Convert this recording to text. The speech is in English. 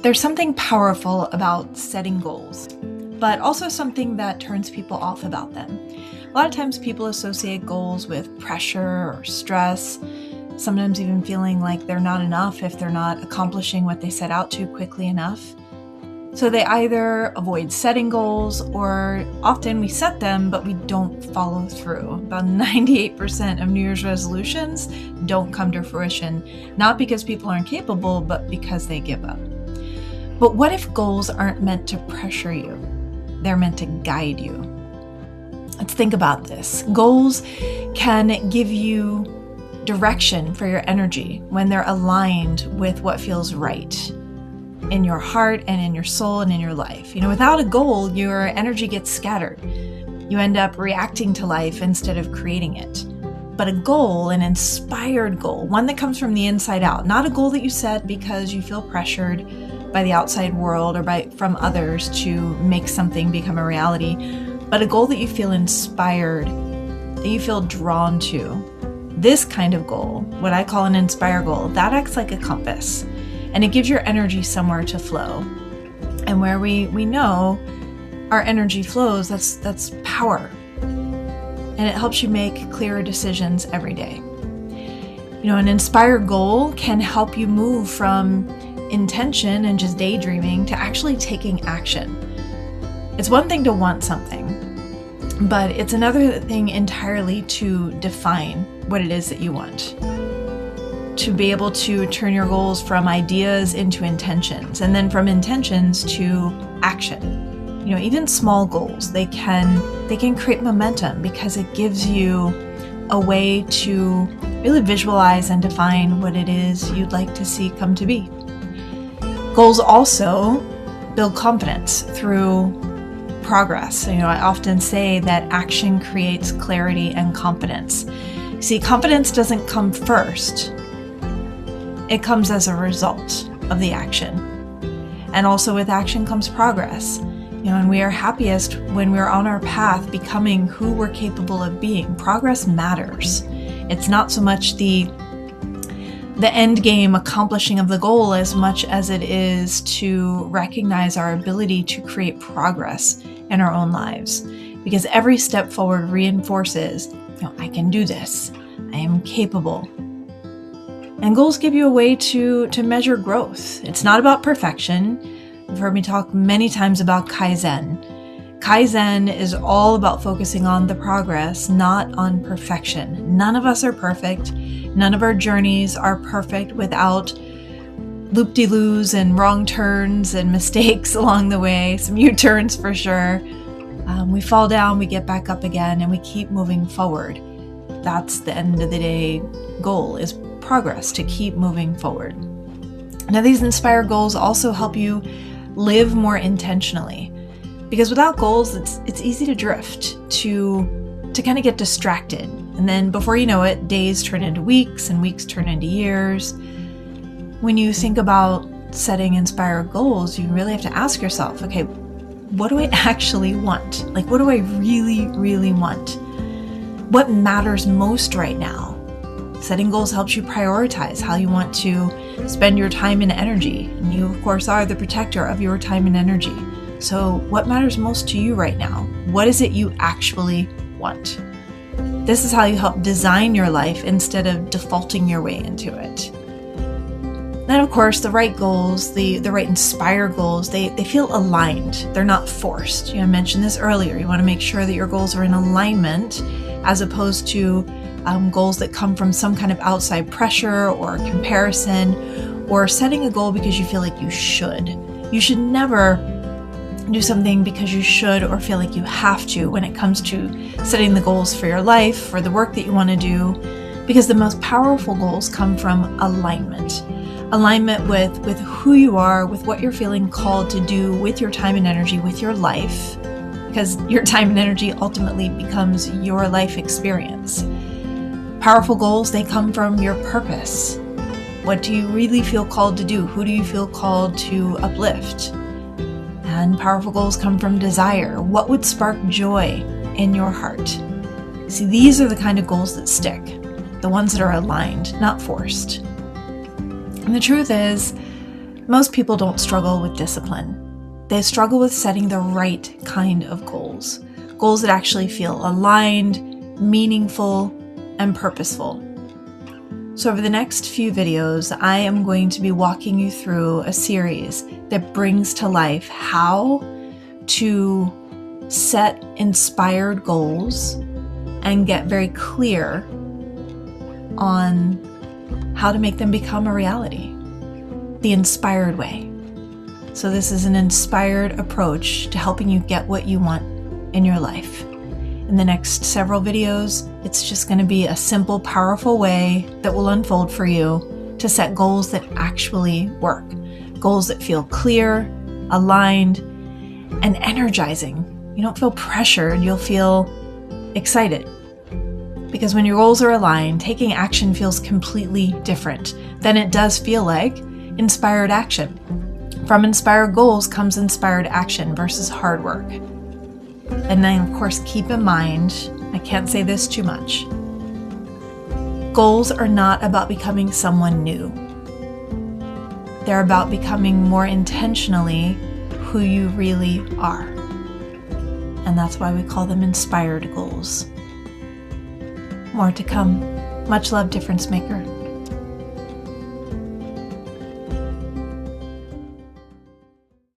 There's something powerful about setting goals, but also something that turns people off about them. A lot of times people associate goals with pressure or stress, sometimes even feeling like they're not enough if they're not accomplishing what they set out to quickly enough. So they either avoid setting goals, or often we set them, but we don't follow through. About 98% of New Year's resolutions don't come to fruition, not because people aren't capable, but because they give up. But what if goals aren't meant to pressure you? They're meant to guide you. Let's think about this. Goals can give you direction for your energy when they're aligned with what feels right in your heart and in your soul and in your life. Without a goal, your energy gets scattered. You end up reacting to life instead of creating it. But a goal, an inspired goal, one that comes from the inside out, not a goal that you set because you feel pressured by the outside world or from others to make something become a reality, but a goal that you feel inspired, that you feel drawn to. This kind of goal, what I call an inspired goal, that acts like a compass, and it gives your energy somewhere to flow. And where we know our energy flows, that's power. And it helps you make clearer decisions every day. An inspired goal can help you move from intention and just daydreaming to actually taking action. It's one thing to want something, but it's another thing entirely to define what it is that you want. To be able to turn your goals from ideas into intentions, and then from intentions to action. Even small goals, they can create momentum because it gives you a way to really visualize and define what it is you'd like to see come to be. Goals also build confidence through progress. I often say that action creates clarity and confidence. See, confidence doesn't come first. It comes as a result of the action. And also with action comes progress. And we are happiest when we're on our path becoming who we're capable of being. Progress matters. It's not so much the end game accomplishing of the goal as much as it is to recognize our ability to create progress in our own lives. Because every step forward reinforces, I can do this. I am capable. And goals give you a way to measure growth. It's not about perfection. You've heard me talk many times about Kaizen. Kaizen is all about focusing on the progress, not on perfection. None of us are perfect. None of our journeys are perfect without loop-de-loos and wrong turns and mistakes along the way, some U-turns for sure. We fall down, we get back up again, and we keep moving forward. That's the end of the day goal, is progress, to keep moving forward. Now, these inspired goals also help you live more intentionally, because without goals, it's easy to drift, to kind of get distracted. And then before you know it, days turn into weeks and weeks turn into years. When you think about setting inspired goals, you really have to ask yourself, okay, what do I actually want? What do I really, really want? What matters most right now? Setting goals helps you prioritize how you want to spend your time and energy. And you, of course, are the protector of your time and energy. So what matters most to you right now? What is it you actually want? This is how you help design your life instead of defaulting your way into it. Then, of course, the right goals, the right inspired goals, they feel aligned. They're not forced. I mentioned this earlier. You want to make sure that your goals are in alignment as opposed to goals that come from some kind of outside pressure or comparison, or setting a goal because you feel like you should. You should never do something because you should or feel like you have to when it comes to setting the goals for your life, for the work that you want to do, because the most powerful goals come from alignment. Alignment with who you are, with what you're feeling called to do with your time and energy, with your life, because your time and energy ultimately becomes your life experience. Powerful goals, they come from your purpose. What do you really feel called to do? Who do you feel called to uplift? And powerful goals come from desire. What would spark joy in your heart? See, these are the kind of goals that stick, the ones that are aligned, not forced. And the truth is, Most people don't struggle with discipline. They struggle with setting the right kind of goals. Goals that actually feel aligned, meaningful, and purposeful. So over the next few videos, I am going to be walking you through a series that brings to life how to set inspired goals and get very clear on how to make them become a reality, the inspired way. So this is an inspired approach to helping you get what you want in your life. In the next several videos, it's just going to be a simple, powerful way that will unfold for you to set goals that actually work. Goals that feel clear, aligned, and energizing. You don't feel pressured, you'll feel excited. Because when your goals are aligned, taking action feels completely different than it does feel like inspired action. From inspired goals comes inspired action versus hard work. And then, of course, keep in mind, I can't say this too much, goals are not about becoming someone new. They're about becoming more intentionally who you really are. And that's why we call them inspired goals. More to come. Much love, difference maker.